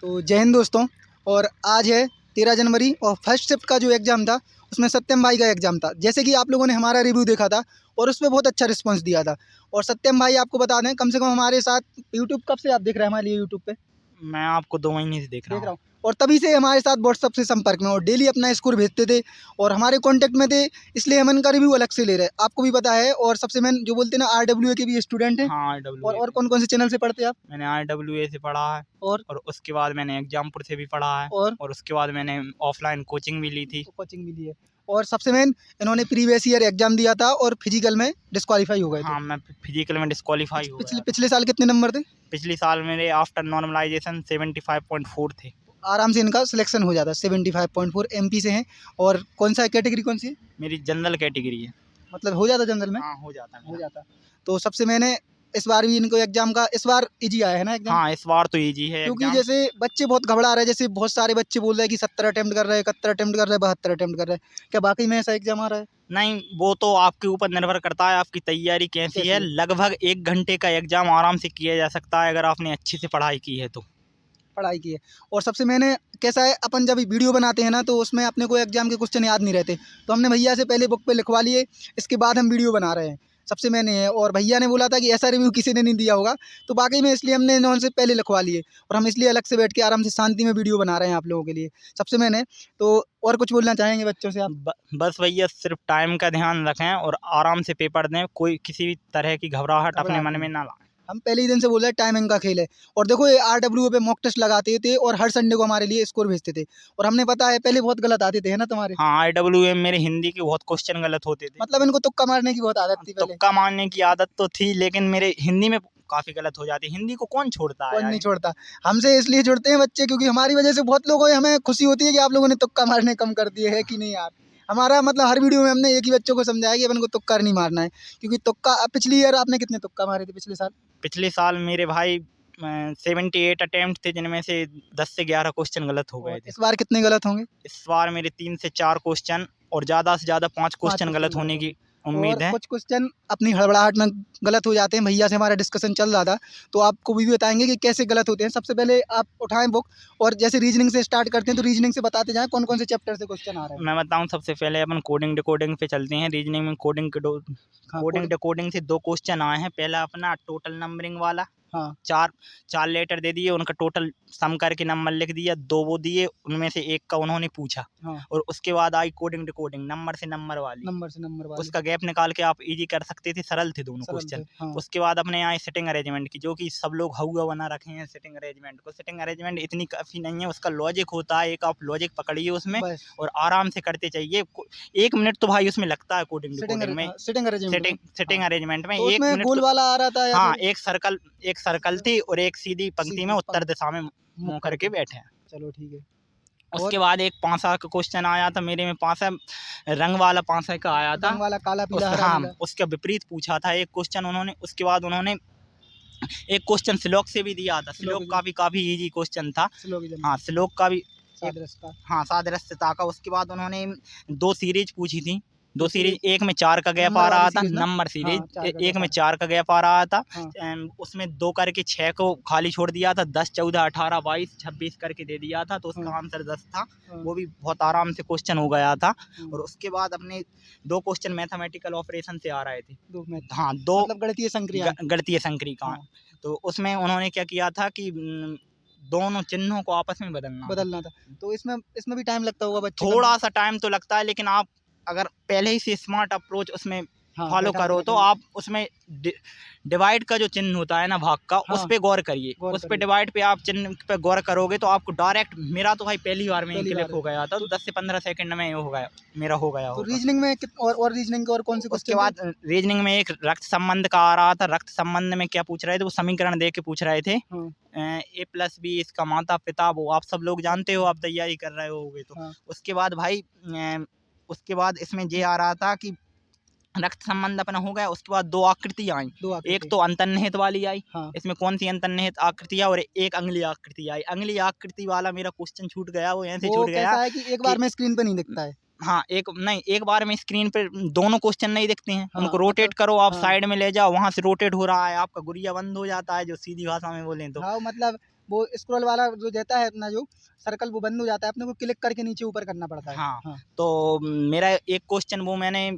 तो जय हिंद दोस्तों। और आज है 13 जनवरी और फर्स्ट शिफ्ट का जो एग्ज़ाम था उसमें सत्यम भाई का एग्ज़ाम था। जैसे कि आप लोगों ने हमारा रिव्यू देखा था और उस पर बहुत अच्छा रिस्पांस दिया था। और सत्यम भाई आपको बता दें, कम से कम हमारे साथ यूट्यूब कब से आप देख रहे हैं हमारे लिए यूट्यूब पे? मैं आपको 2 महीने से देख रहा हूँ। और तभी से हमारे साथ व्हाट्सअप से संपर्क में और डेली अपना स्कोर भेजते थे और हमारे कांटेक्ट में थे, इसलिए हम इनका रिव्यू अलग से ले रहे हैं। आपको भी पता है। और सबसे मेन जो बोलते हैं ना, RWA के भी स्टूडेंट हैं। हाँ, और कौन कौन से चैनल से पढ़ते हैं आप? मैंने RWA से पढ़ा है और उसके बाद मैंने एग्जामपुर से भी पढ़ा है और उसके बाद मैंने ऑफलाइन कोचिंग भी ली थी। कोचिंग भी ली है। और सबसे मेन, इन्होंने प्रीवियस ईयर एग्जाम दिया था और फिजिकल में डिस्क्वालीफाई हो गए थे। हाँ, मैं फिजिकल में डिस्क्वालीफाई हो गया। पिछले साल कितने नंबर थे? पिछले साल मेरे आफ्टर नॉर्मलाइजेशन 75.4 थे। आराम से इनका सिलेक्शन हो जाता। 75.4 MP से हैं। और कौन सा कैटेगरी कौन सी है? मेरी जनरल कैटेगरी है। मतलब हो जाता जनरल में? हाँ, हो जाता। तो सबसे मैंने इस बार भी इनको एग्जाम का, इस बार इजी आया है ना एग्जाम? हाँ, इस बार तो इजी है क्योंकि एग्जाम। जैसे बच्चे बहुत घबरा रहे हैं, जैसे बहुत सारे बच्चे बोल रहे हैं कि 70 अटेम्प्ट कर रहे हैं, 71 अटेम्प्ट कर रहे हैं, 72 अटेम्प्ट कर रहे हैं। क्या वाकई में ऐसा एग्जाम आ रहा है? नहीं, वो तो आपके ऊपर निर्भर करता है आपकी तैयारी कैसी है। लगभग 1 घंटे का एग्जाम आराम से किया जा सकता है अगर आपने अच्छे से पढ़ाई की है तो। पढ़ाई की है। और सबसे मैंने कैसा है, अपन जब वीडियो बनाते हैं ना तो उसमें अपने को एग्जाम के क्वेश्चन याद नहीं रहते, तो हमने भैया से पहले बुक पे लिखवा लिए, इसके बाद हम वीडियो बना रहे हैं। सबसे मैंने है। और भैया ने बोला था कि ऐसा रिव्यू किसी ने नहीं दिया होगा, तो बाकी में इसलिए हमने इन्होंने पहले लिखवा लिए और हम इसलिए अलग से बैठ के आराम से शांति में वीडियो बना रहे हैं आप लोगों के लिए। सबसे मैंने तो और कुछ बोलना चाहेंगे बच्चों से आप? बस भैया सिर्फ टाइम का ध्यान रखें और आराम से पेपर दें। कोई किसी भी तरह की घबराहट अपने मन में ना लाएं। हम पहले ही दिन से बोल रहे हैं, टाइमिंग का खेल है। और देखो, ये RWA पे मॉक टेस्ट लगाते थे और हर संडे को हमारे लिए स्कोर भेजते थे। और हमने पता है पहले बहुत गलत आते थे, है ना तुम्हारे? हाँ, RWA मेरे हिंदी के बहुत क्वेश्चन गलत होते थे। मतलब इनको तुक्का मारने की बहुत आदत थी पहले। तुक्का मारने की आदत तो थी, लेकिन मेरे हिंदी में काफी गलत हो जाती। हिंदी को कौन छोड़ता है कौन यार? नहीं छोड़ता। हमसे इसलिए जुड़ते हैं बच्चे, क्योंकि हमारी वजह से बहुत लोगों को हमें खुशी होती है कि आप लोगों ने तुक्का मारने कम कर दिए है कि नहीं यार। हमारा मतलब हर वीडियो में हमने एक ही बच्चों को समझाया कि अपन को तुक्का नहीं मारना है, क्योंकि तुक्का। पिछली ईयर आपने कितने तुक्का मारे थे पिछले साल? पिछले साल मेरे भाई 78 अटेम्प्ट थे, जिनमें से 10 से 11 क्वेश्चन गलत हो गए थे। इस बार कितने गलत होंगे? इस बार मेरे 3 से 4 क्वेश्चन और ज़्यादा से ज़्यादा 5 क्वेश्चन गलत होने की उम्मीद और है। कुछ क्वेश्चन अपनी हड़बड़ाहट में गलत हो जाते हैं। भैया से हमारा डिस्कशन चल रहा था, तो आपको भी बताएंगे कि कैसे गलत होते हैं। सबसे पहले आप उठाएं बुक और जैसे रीजनिंग से स्टार्ट करते हैं, तो रीजनिंग से बताते जाएं कौन कौन से चैप्टर से क्वेश्चन आ रहे हैं। मैं बताऊं, सबसे पहले अपन कोडिंग डिकोडिंग पे चलते हैं। रीजनिंग में कोडिंग डिकोडिंग से 2 क्वेश्चन आए हैं। पहला अपना टोटल नंबरिंग वाला। हाँ, 4 लेटर दे दिए, उनका टोटल सम करके नंबर लिख दिया। 2 वो दिए, उनमें से एक का उन्होंने पूछा। हाँ। और उसके बाद आई कोडिंग डिकोडिंग, नंबर से नंबर वाली। नंबर से नंबर वाली। उसका गैप निकाल के आप इजी कर सकते थे। सरल थे दोनों सरल क्वेश्चन। थे, हाँ। उसके बाद अपने आए सिटिंग अरेंजमेंट की, जो कि सब लोग हौवा बना रखे हैं सिटिंग अरेंजमेंट को। सिटिंग अरेंजमेंट इतनी काफ़ी नहीं है, उसका लॉजिक होता है। एक आप लॉजिक पकड़िए उसमें और आराम से करते चाहिए। 1 मिनट तो भाई उसमें लगता है कोडिंग डिकोडिंग में। सिटिंग अरेंजमेंट में तो 1 मिनट गोल वाला आ रहा था या हाँ, फिर? एक सर्कल थी और एक सीधी पंक्ति में उत्तर दिशा में मुँह करके बैठे हैं। चलो ठीक है। उसके बाद एक पासा का क्वेश्चन आया था मेरे में। पासा रंग वाला पासा का आया था। रंग वाला काला पीला हरा हाँ, नीला। उसका विपरीत पूछा था एक क्वेश्चन उन्होंने। उसके बाद उन्होंने एक क्वेश्चन श्लोक से भी दिया था। श्लोक का भी काफी इजी क्वेश्चन था। हाँ, श्लोक का भी हाँ, सादृश्यता का। उसके बाद उन्होंने 2 सीरीज पूछी थी। 2 सीरीज, एक में 4 का गैप आ रहा था, नंबर सीरीज। एक में 4 का गैप आ रहा था। उसमें 2 करके 6 को खाली छोड़ दिया था। 10, 14, 18, 22, 26 करके दे दिया था, तो उसका आंसर 10 था। वो भी बहुत आराम से क्वेश्चन हो गया था। और उसके बाद अपने 2 क्वेश्चन मैथमेटिकल ऑपरेशन से आ रहे थे। हाँ, 2 मतलब गणितीय संक्रिया। तो उसमें उन्होंने क्या किया था कि दोनों चिन्हों को आपस में बदलना था। तो इसमें भी टाइम लगता होगा बच्चे? थोड़ा सा टाइम तो लगता है, लेकिन आप अगर पहले ही से स्मार्ट अप्रोच उसमें फॉलो करो तो आप उसमें डिवाइड का जो चिन्ह होता है ना, भाग का, उस पे गौर करिए। उस पे डिवाइड पे आप चिन्ह पे गौर करोगे तो आपको डायरेक्ट, मेरा तो भाई पहली बार में क्लिक हो गया था। तो 10 से 15 सेकंड में हो गया मेरा। तो रीजनिंग में और रीजनिंग और कौन से क्वेश्चन? उसके बाद रीजनिंग में एक रक्त संबंध का आ रहा था। रक्त संबंध में क्या पूछ रहे थे, वो समीकरण दे के पूछ रहे थे। A+B इसका माता पिता, वो आप सब लोग जानते हो, आप तैयारी कर रहे होगे तो। उसके बाद भाई उसके बाद इसमें ये आ रहा था कि रक्त संबंध अपना हो गया। उसके बाद 2 आकृति आई। एक तो अंतर्निहित वाली आई। इसमें कौन सी अंतर्निहित आकृति है, और एक अंगुली आकृति आई। अंगुली आकृति वाला मेरा क्वेश्चन छूट गया। वो ऐसे छूट गया है कि एक बार में स्क्रीन पे नहीं दिखता है। हाँ, एक बार में स्क्रीन पे दोनों क्वेश्चन नहीं दिखते हैं। उनको रोटेट करो, आप साइड में ले जाओ, वहां से रोटेट हो रहा है, आपका गुरिया बंद हो जाता है, जो सीधी भाषा में बोलें तो। हाँ, मतलब वो स्क्रॉल वाला जो देता है अपना जो सर्कल वो बंद हो जाता है, अपने को क्लिक करके नीचे ऊपर करना पड़ता है। हाँ, तो मेरा एक क्वेश्चन वो मैंने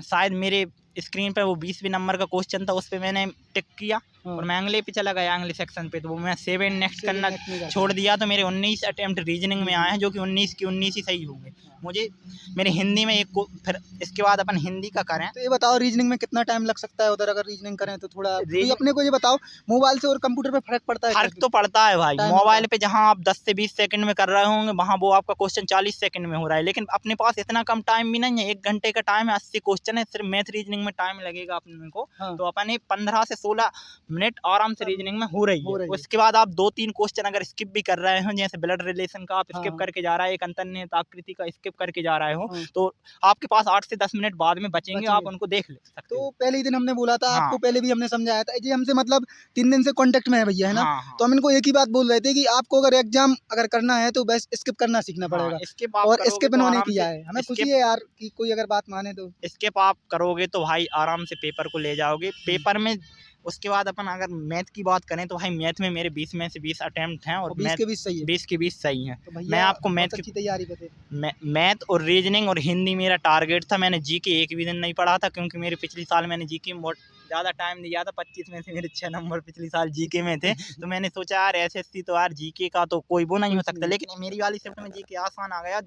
शायद मेरे स्क्रीन पर वो 20वें नंबर का क्वेश्चन था, उस पे मैंने टिक किया और मैं अगले पे चला गया, अगले सेक्शन पे, तो वो मैं 7 नेक्स्ट करना छोड़ दिया, तो मेरे 19 अटेम्प्ट रीजनिंग में आए हैं, जो कि 19 की 19 ही सही होंगे। मुझे मेरे हिंदी में एक फिर इसके बाद अपन हिंदी का करें। तो ये बताओ रीजनिंग में कितना टाइम लग सकता है उधर, अगर रीजनिंग करें तो थोड़ा अपने को ये बताओ, मोबाइल से और कंप्यूटर पे फर्क पड़ता है? फर्क तो पड़ता है भाई, मोबाइल पे जहां आप 10 से 20 सेकंड में कर रहे होंगे, वहां वो आपका क्वेश्चन 40 सेकंड में हो रहा है, लेकिन अपने पास इतना कम टाइम भी नहीं है, 1 घंटे का टाइम है, 80 क्वेश्चन है, सिर्फ मैथ रीजनिंग में टाइम लगेगा अपने को। तो अपने 15 से 16 मिनट आराम से रीजनिंग में हो रही है। उसके बाद आप 2-3 क्वेश्चन अगर स्किप भी कर रहे हो, जैसे ब्लड रिलेशन का आप स्किप करके जा रहा है, एक अंतर्निहित आकृति का स्किप करके जा रहे हो, तो आपके पास 8 से 10 मिनट बाद में बचेंगे, आप उनको देख ले सकते हो। तो पहले ही दिन हमने बोला था आपको, पहले भी हमने समझाया था, ये हमसे मतलब 3 दिन से कांटेक्ट में है भैया, है ना? तो हम इनको एक ही बात बोल रहे थे कि आपको अगर एग्जाम अगर करना है तो बस स्किप करना सीखना पड़ेगा, और स्किप इन्होंने किया है, हमें खुशी है यार कि कोई अगर बात माने तो। स्किप आप करोगे तो भाई आराम से पेपर को ले जाओगे पेपर में। उसके बाद अपन अगर मैथ की बात करें तो भाई मैथ में मेरे 20 में से 20 अटेम्प्ट हैं, और 20 के 20 सही है, 20 के 20 सही हैं। तो मैं आपको मैथ की तैयारी बता, मैथ और रीजनिंग और हिंदी मेरा टारगेट था। मैंने जीके एक भी दिन नहीं पढ़ा था, क्योंकि मेरे पिछले साल मैंने जीके में बहुत ज़्यादा टाइम दिया था, 25 में से मेरे 6 नंबर पिछले साल जीके में थे। तो मैंने सोचा यार एसएससी तो यार जीके का तो कोई वो नहीं हो सकता, लेकिन मेरी वाली शिफ्ट में जीके आसान आ गया,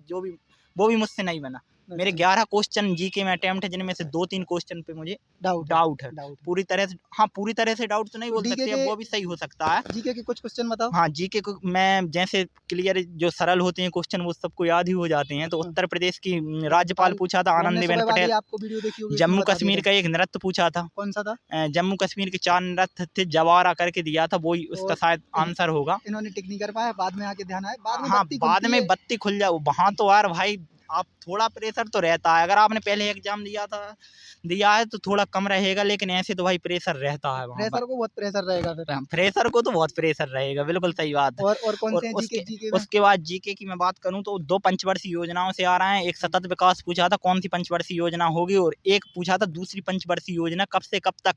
वो भी मुझसे नहीं बना। मेरे 11 क्वेश्चन जीके में अटेम्प्ट है, जिनमें से 2-3 क्वेश्चन पे मुझे डाउट है। पूरी तरह से, हाँ पूरी तरह से डाउट तो नहीं बोल सकते, वो भी सही हो सकता है। जीके के कुछ क्वेश्चन बताओ। हाँ, जीके को मैं जैसे क्लियर जो सरल होते हैं क्वेश्चन वो सबको याद ही हो जाते हैं। तो उत्तर प्रदेश की राज्यपाल पूछा था आनंदीबेन पटेल। आपको वीडियो देखी होगी, जम्मू कश्मीर का एक नृत्य पूछा था। कौन सा था? जम्मू कश्मीर के 4 नृत्य थे, जवारा करके दिया था, वही उसका शायद आंसर होगा। इन्होंने टिक नहीं कर पाया, बाद में आके ध्यान आया, बाद में बत्ती खुल जाओ वहाँ तो यार भाई आप थोड़ा प्रेशर तो रहता है, अगर आपने पहले एग्जाम दिया है तो थोड़ा कम रहेगा, लेकिन ऐसे तो भाई प्रेशर रहता है वहाँ। फ्रेशर को बहुत प्रेशर रहेगा फिर। फ्रेशर को तो बहुत प्रेशर रहेगा, बिल्कुल सही बात है। और कौन से हैं जीके में? उसके बाद जीके की मैं बात करूँ तो 2 पंचवर्षीय योजनाओं से आ रहे हैं। एक सतत विकास पूछा था, कौन सी पंचवर्षीय योजना होगी, और एक पूछा था दूसरी पंचवर्षीय योजना कब से कब तक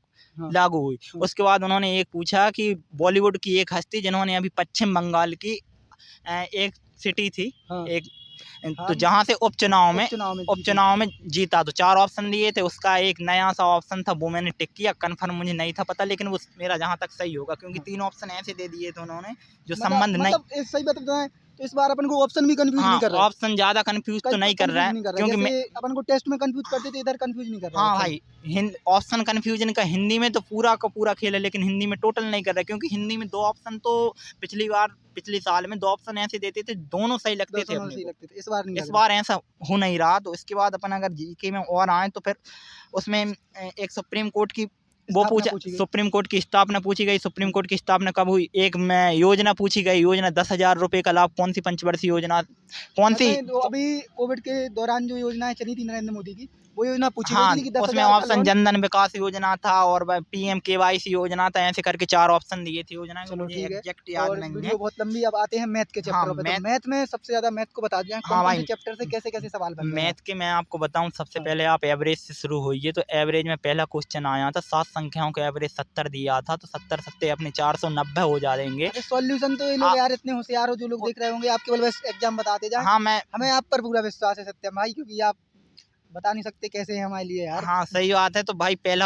लागू हुई। उसके बाद उन्होंने एक पूछा कि बॉलीवुड की एक हस्ती जिन्होंने अभी पश्चिम बंगाल की एक सिटी थी, एक तो जहाँ से उपचुनाव में जीता, तो 4 ऑप्शन दिए थे, उसका एक नया सा ऑप्शन था, वो मैंने टिक किया। कंफर्म मुझे नहीं था पता, लेकिन वो मेरा जहाँ तक सही होगा, क्योंकि 3 ऑप्शन ऐसे दे दिए थे उन्होंने जो संबंध नहीं। सही बात बताएं तो इस बार अपन को ऑप्शन भी कंफ्यूज नहीं कर रहा है, ऑप्शन ज्यादा कंफ्यूज तो नहीं कर रहा है, क्योंकि मैं अपन को टेस्ट में कंफ्यूज करते थे, इधर कंफ्यूज नहीं कर रहा। हाँ भाई, ऑप्शन कंफ्यूजन का हिंदी में तो पूरा का पूरा खेल है, लेकिन हिंदी में टोटल नहीं कर रहा है, क्योंकि हिंदी में 2 ऑप्शन तो पिछले साल में 2 ऑप्शन ऐसे देते थे, दोनों सही लगते थे अपने को। इस बार ऐसा हो नहीं रहा। तो इसके बाद अपन अगर जीके में और आए तो फिर उसमें एक सुप्रीम कोर्ट की वो पूछा, सुप्रीम कोर्ट की स्थापना पूछी गई। सुप्रीम कोर्ट की स्थापना कब हुई? एक में योजना पूछी गई, योजना 10,000 रुपए का लाभ, कौन सी पंचवर्षीय योजना, कौन सी? अभी कोविड के दौरान जो योजनाएं चली थी नरेंद्र मोदी की, वो योजना पूछी हाँ, गई थी कि उसमें ऑप्शन जनधन विकास योजना था और पीएम केवाईसी योजना था, ऐसे करके 4 ऑप्शन दिए थे योजना के। मुझे एग्जैक्ट याद नहीं है। बहुत लंबी। अब आते हैं मैथ के चैप्टर पे। मैथ में सबसे ज्यादा मैथ को बता दिया कौन से चैप्टर से कैसे कैसे सवाल बनते हैं। मैथ के मैं आपको बताऊं, सबसे पहले आप एवरेज से शुरू होइए। तो एवरेज में पहला क्वेश्चन आया था, 7 संख्याओं का एवरेज 70 दिया था, तो 70 सत्ते अपने 490 हो जाएंगे। सॉल्यूशन तो ये लोग यार इतने होशियार हो, जो लोग देख रहे होंगे, आप केवल बस एग्जाम बताते जाएं। हाँ, हमें आप पर पूरा विश्वास है सत्यम भाई, क्योंकि आप बता नहीं सकते कैसे है हमारे लिए यार। हाँ सही बात है। तो भाई पहला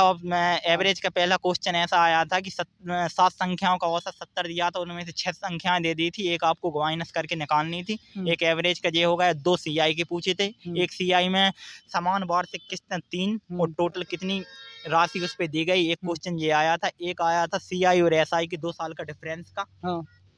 एवरेज का पहला क्वेश्चन ऐसा आया था कि 7 संख्याओं का औसत 70 दिया था, उनमें से 6 संख्याएं दे दी थी, एक आपको माइनस करके निकालनी थी। एक एवरेज का ये हो गया। 2 सीआई के पूछे थे, एक सीआई में समान वार्षिक किस्त 3 और टोटल कितनी राशि उस पर दी गई, एक क्वेश्चन ये आया था। एक आया था सीआई और एसआई के 2 साल का डिफरेंस का,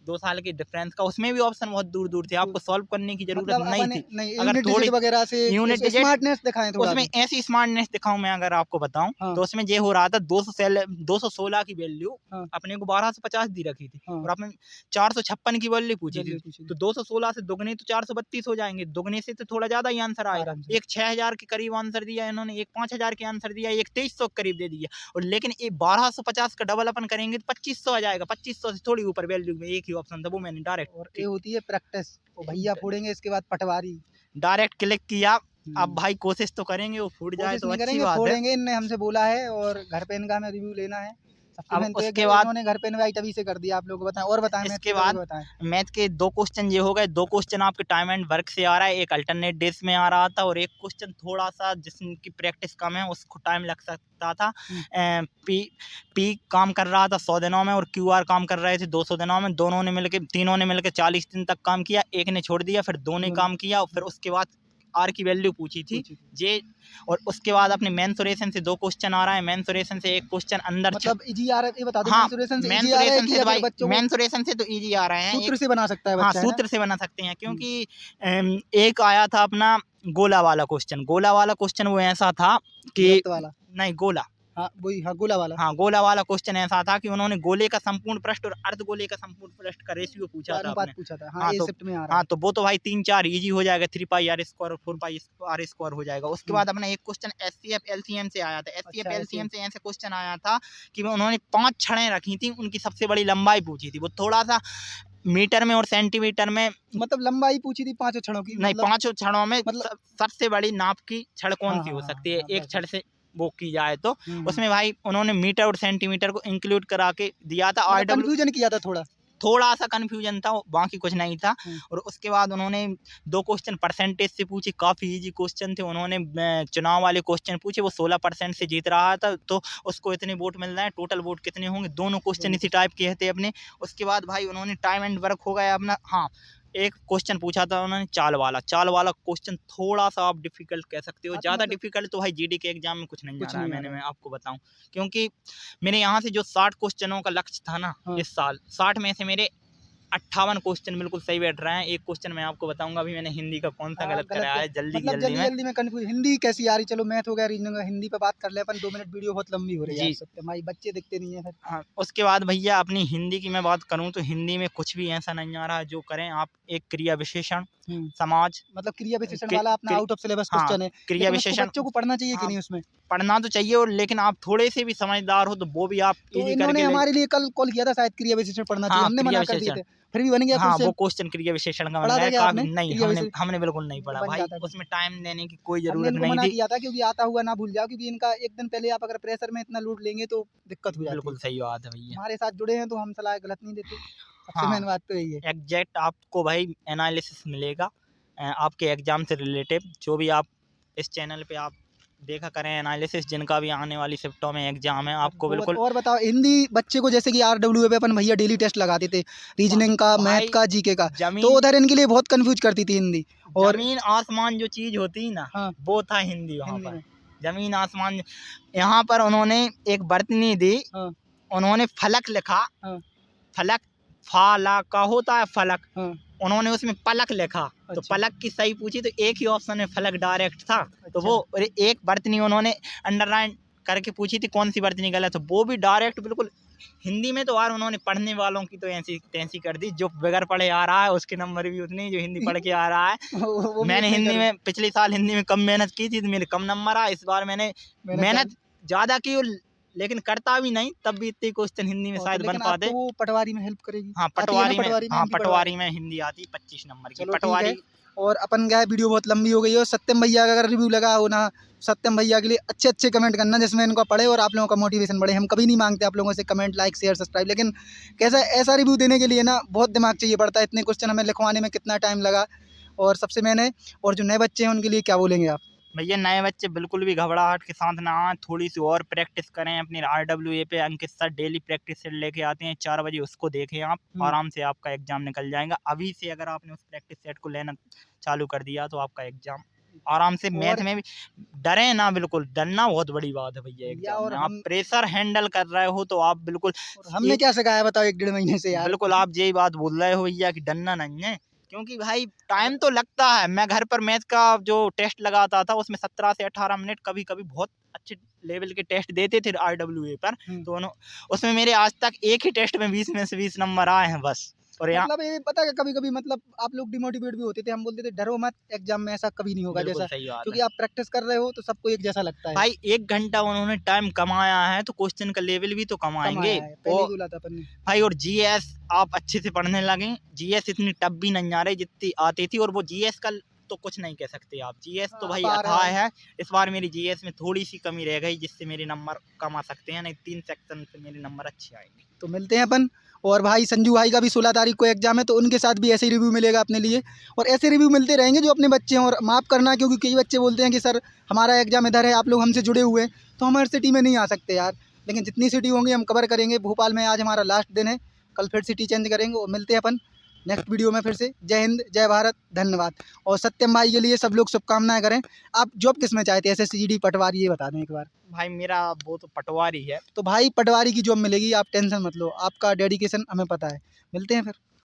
2 साल के डिफरेंस का। उसमें भी ऑप्शन बहुत दूर दूर थे, आपको सॉल्व करने की जरूरत नहीं थी। अगर थोड़ी वगैरह से यूनिट स्मार्टनेस दिखाएं थोड़ा, उसमें ऐसी स्मार्टनेस दिखाऊं मैं अगर आपको बताऊं, तो उसमें ये हो रहा था 216 की वैल्यू अपने को 1250 दी रखी थी, और आपने 456 की वैल्यू पूछी थी। तो 216 से दुगने तो 432 हो जाएंगे, दुगने से तो थोड़ा ज्यादा ही आंसर आएगा। एक 6000 के करीब आंसर दिया इन्होंने, एक 5000 के आंसर दिया, एक 2300 के करीब दे दिया। और लेकिन 1250 का डबल अपन करेंगे तो 2500 आ जाएगा। 2500 से थोड़ी ऊपर वैल्यू में एक ही ऑप्शन था, वो मैंने डायरेक्ट, और ये होती है प्रैक्टिस। वो भैया फोड़ेंगे, इसके बाद पटवारी, डायरेक्ट क्लिक किया। अब भाई कोशिश तो करेंगे, वो फूट जाए तो अच्छी बात है। फोड़ेंगे, इनने हमसे बोला है, और घर पे इनका हमें रिव्यू लेना है, सबसे अब मेन तो ये उसके कि बाद उन्होंने घर पे इनवाइट अभी से कर दिया। आप लोग बताएं और बताएं, मैथ इसके के बारे बाद में बताएं। मैथ के 2 क्वेश्चन ये हो गए, 2 क्वेश्चन आपके टाइम एंड वर्क से आ रहा है, एक अल्टरनेट डेज में आ रहा था और एक क्वेश्चन थोड़ा-सा जिसकी प्रैक्टिस कम है उसको टाइम लग सकता था। पी पी काम कर रहा था 100 दिनों में और क्यूआर काम कर रहे थे 200 दिनों में। तीनों ने मिलके 40 दिन तक काम किया, एक ने छोड़ दिया, फिर 2 ने काम किया और फिर उसके बाद आर की वैल्यू पूछी थी जे, और उसके बाद अपने मेंसुरेशन से 2 क्वेश्चन आ रहा है। मेंसुरेशन से एक क्वेश्चन अंदर मतलब इजी आ रहा है, ये बता दो। हाँ, मेंसुरेशन से इजी आ रहा है कि अगर बच्चों को मेंसुरेशन से तो इजी आ रहे हैं, सूत्र से बना सकता है हाँ बच्चा, है ना? सूत्र से बना सकते हैं क्योंकि एक आया था अपना गोला वाला क्वेश्चन वो ऐसा था कि वृत्त वाला, नहीं गोला, हाँ वही, हाँ गोला वाला। हाँ गोला वाला क्वेश्चन ऐसा था कि उन्होंने गोले का संपूर्ण पृष्ठ और अर्धगोले का संपूर्ण पृष्ठ का रेशियो तो पूछा था अनुपात आपने। पूछा था, हाँ हाँ ए तो शिफ्ट में आ रहा हाँ है। तो वो तो भाई 3-4 इजी हो जाएगा, 3 पाई आर स्क्वायर और 4 पाई आर स्क्वायर हो जाएगा। उसके बाद अपना एक क्वेश्चन एचसीएफ एलसीएम से आया था। एचसीएफ एलसीएम से ऐसे क्वेश्चन आया था कि उन्होंने 5 छड़ें रखी थी, उनकी सबसे बड़ी लंबाई पूछी थी। वो थोड़ा सा मीटर में और सेंटीमीटर में, मतलब लंबाई पूछी थी 5 छड़ों की, नहीं मतलब 5 छड़ों में मतलब सबसे बड़ी नाप की छड़ कौन हाँ सी हाँ हो हाँ सकती है हाँ, एक बस छड़ बस। से वो की जाए तो। हम्म। उसमें भाई उन्होंने मीटर और सेंटीमीटर को इंक्लूड करा के दिया था। मतलब आरडब्ल्यू कंफ्यूजन किया था थोड़ा। थोड़ा सा कन्फ्यूजन था, बाकी कुछ नहीं था। हम्म। और उसके बाद उन्होंने 2 क्वेश्चन परसेंटेज से पूछे, काफ़ी इजी क्वेश्चन थे। उन्होंने चुनाव वाले क्वेश्चन पूछे, वो 16% से जीत रहा था तो उसको इतने वोट मिल रहे हैं, टोटल वोट कितने होंगे, दोनों क्वेश्चन इसी टाइप के थे अपने। उसके बाद भाई उन्होंने टाइम एंड वर्क हो गया अपना। हाँ एक क्वेश्चन पूछा था उन्होंने चाल वाला क्वेश्चन थोड़ा सा आप डिफिकल्ट कह सकते हो, हाँ, तो ज़्यादा मतलब डिफिकल्ट तो भाई जीडी के एग्जाम में कुछ नहीं आ कुछ रहा है। नहीं आ मैंने रहा है। मैं आपको बताऊं क्योंकि मेरे यहाँ से जो 60 क्वेश्चनों का लक्ष्य था ना हाँ। इस साल, 60 में से मेरे 58 क्वेश्चन बिल्कुल सही बैठ रहे हैं। एक क्वेश्चन मैं आपको बताऊंगा अभी मैंने हिंदी का कौन सा हाँ, गलत गलत कराया क्या, है जल्दी मतलब जल्दी में। जल्दी में कंफ्यूज। हिंदी कैसी आ रही, चलो मैथ हो गया, रीजनिंग हो गया, हिंदी पे बात कर ले अपन। 2 मिनट वीडियो बहुत लंबी हो रही है जी। यार, सत्य भाई बच्चे दिखते नहीं है फिर। हाँ उसके बाद भैया अपनी हिंदी की मैं बात करूँ तो हिंदी में कुछ भी ऐसा नहीं आ रहा है जो करें आप। एक क्रिया विशेषण, समाज, मतलब क्रिया विशेषण क्रि- वाला अपना क्रि- आउट ऑफ सिलेबस हाँ क्वेश्चन है, क्रिया लेकिन उसको विशेषण, बच्चों को पढ़ना चाहिए कि हाँ नहीं उसमें? पढ़ना तो चाहिए और लेकिन आप थोड़े से भी समझदार हो तो वो भी आप तो इजी इन्होंने करके ले। हमारे लिए कल कॉल किया था शायद, क्रिया विशेषण पढ़ना चाहिए, हाँ हमने क्रिया मना कर दिए विशेषण, थे, फिर भी बन गया हाँ वो क्वेश्चन। क्वेश्चन क्रिया विशेषण का बन पढ़ा था गया क्या आपने काफी। नहीं क्रिया विशेषण? हमने बिल्कुल नहीं तो पढ़ा बन भाई, जाता फिर। उसमें टाइम देने की कोई हमने जरूरत इनको नहीं मना थी। किया था क्योंकि आता हुआ ना भूल जाओ, क्योंकि इनका एक दिन पहले आप अगर प्रेशर में इतना लोड लेंगे तो दिक्कत हो जाती है। बिल्कुल सही बात है भैया। हमारे साथ जुड़े हैं तो हम सलाह गलत नहीं देते, सबसे हाँ मेन बात तो यही है। एग्जैक्ट आपको भाई एनालिसिस मिलेगा आपके एग्जाम से रिलेटेड, जो भी आप इस चैनल पे आप देखा करें एनालिसिस, जिनका भी आने वाली शिफ्टों में एग्जाम है आपको बिल्कुल। और बताओ हिंदी बच्चे को, जैसे कि RWA पे अपन भैया डेली टेस्ट लगाते थे, रीजनिंग का, मैथ भाई का, जीके का, जमीन तो उधर इनके लिए बहुत कंफ्यूज करती थी हिंदी। और जमीन आसमान जो चीज होती है ना, हाँ, वो था हिंदी वहाँ हिंदी पर। में जमीन आसमान, यहाँ पर उन्होंने एक बर्तनी दी, हाँ उन्होंने फलक लिखा, हाँ फलक फाला का होता है फलक, हाँ। उन्होंने उसमें पलक लिखा तो अच्छा। पलक की सही पूछी तो एक ही ऑप्शन में फलक डायरेक्ट था। तो अच्छा। वो एक बर्तनी उन्होंने अंडरलाइन करके पूछी थी कौन सी बर्तनी गलत, तो वो भी डायरेक्ट बिल्कुल हिंदी में। तो यार उन्होंने पढ़ने वालों की तो ऐसी तैसी कर दी, जो बगैर पढ़े आ रहा है उसके नंबर भी उतने, जो हिंदी पढ़ के आ रहा है। वो भी मैंने उतने हिंदी करे। में पिछले साल हिंदी में कम मेहनत की थी तो मेरे कम नंबर आए। इस बार मैंने मेहनत ज़्यादा की लेकिन करता भी नहीं, तब भी इतने क्वेश्चन हिंदी में शायद बन पाते। आपको वो पटवारी में हेल्प करेगी। हाँ आती है ना पटवारी में, हाँ हिंदी पटवारी में हिंदी आती 25 नंबर की चलो ठीक है। पटवारी। और अपन क्या है, वीडियो बहुत लंबी हो गई है, और सत्यम भैया का अगर रिव्यू लगा हो ना, सत्यम भैया के लिए अच्छे अच्छे कमेंट करना जिसमें इनको पढ़े और आप लोगों का मोटिवेशन बढ़े। हम कभी नहीं मांगते आप लोगों से कमेंट, लाइक, शेयर, सब्सक्राइब, लेकिन कैसा ऐसा रिव्यू देने के लिए ना बहुत दिमाग चाहिए पड़ता है। इतने क्वेश्चन हमें लिखवाने में कितना टाइम लगा। और सबसे मैंने, और जो नए बच्चे हैं उनके लिए क्या बोलेंगे आप? भैया नए बच्चे बिल्कुल भी घबराहट के साथ ना आए, थोड़ी सी और प्रैक्टिस करें अपनी। RWA पे अंकित सर डेली प्रैक्टिस सेट लेके आते हैं 4 बजे, उसको देखें आप, आराम से आपका एग्जाम निकल जाएगा। अभी से अगर आपने उस प्रैक्टिस सेट को लेना चालू कर दिया तो आपका एग्जाम आराम से। मैथ में भी डरे ना, बिल्कुल डरना बहुत बड़ी बात है भैया एग्जाम और में। आप प्रेशर हैंडल कर रहे हो तो आप बिल्कुल, हमने क्या सिखाया बताओ 1-1.5 महीने से यार। बिल्कुल आप यही बात बोल रहे हो भैया कि डरना नहीं है, क्योंकि भाई टाइम तो लगता है। मैं घर पर मैथ का जो टेस्ट लगाता था उसमें 17 से 18 मिनट, कभी कभी बहुत अच्छे लेवल के टेस्ट देते थे RWA पर, तो उसमें मेरे आज तक एक ही टेस्ट में 20 में से 20 नंबर आए हैं बस। और यहाँ मतलब ये पता है कभी कभी मतलब आप लोग डिमोटिवेट भी होते थे, हम बोलते थे डरो मत, एग्जाम में ऐसा कभी नहीं होगा जैसा, क्योंकि आप प्रैक्टिस कर रहे हो तो सबको एक जैसा लगता है। भाई 1 घंटा उन्होंने टाइम कमाया है तो क्वेश्चन का लेवल भी तो कमाएंगे। पहले बोला था अपन ने भाई और GS आप अच्छे से पढ़ने लगे, GS इतनी टफ भी नहीं आ रही जितनी आती थी। और वो GS का तो कुछ नहीं कह सकते आप। जीएस तो भाई अब आ रहा अथाह है। इस बार मेरी जीएस में थोड़ी सी कमी रह गई, जिससे मेरे नंबर कम आ सकते हैं, नहीं 3 सेक्शन से मेरे नंबर अच्छे आएंगे। तो मिलते हैं अपन। और भाई संजू भाई का भी 16 तारीख को एग्जाम है, तो उनके साथ भी ऐसे ही रिव्यू मिलेगा अपने लिए, और ऐसे रिव्यू मिलते रहेंगे जो अपने बच्चे हैं। और माफ़ करना, क्योंकि कई बच्चे बोलते हैं कि सर हमारा एग्जाम इधर है, आप लोग हमसे जुड़े हुए हैं, तो हमारे सिटी में नहीं आ सकते यार। लेकिन जितनी सिटी होंगी हम कवर करेंगे। भोपाल में आज हमारा लास्ट दिन है, कल फिर सिटी चेंज करेंगे। और मिलते हैं अपन नेक्स्ट वीडियो में फिर से। जय हिंद, जय भारत, धन्यवाद। और सत्यम भाई के लिए सब लोग शुभकामनाएं करें। आप जॉब किस में चाहते हैं, SSCGD पटवारी, ये बता दें एक बार। भाई मेरा वो तो पटवारी है। तो भाई पटवारी की जॉब मिलेगी, आप टेंशन मत लो, आपका डेडिकेशन हमें पता है। मिलते हैं फिर।